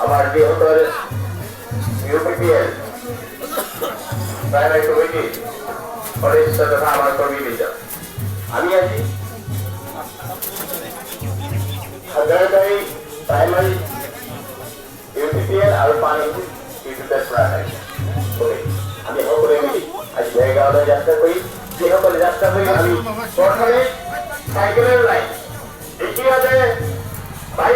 আমার বৃহত্তর UPPL primary committee সদস্য তথা আমার কর্মীবৃন্দ, আমি আছি হাজারবাড়ি প্রাইমারি ইউপিপিএল আৰু পানী ইউপিপিএল প্রাইমারি কমিটি। আমি সকলোৱে মিলি আজি ভেৰগাঁৱলৈ যাত্ৰা কৰি যিসকলে যাত্ৰা কৰি আমি প্ৰথমে চাইকেলৰ লাইন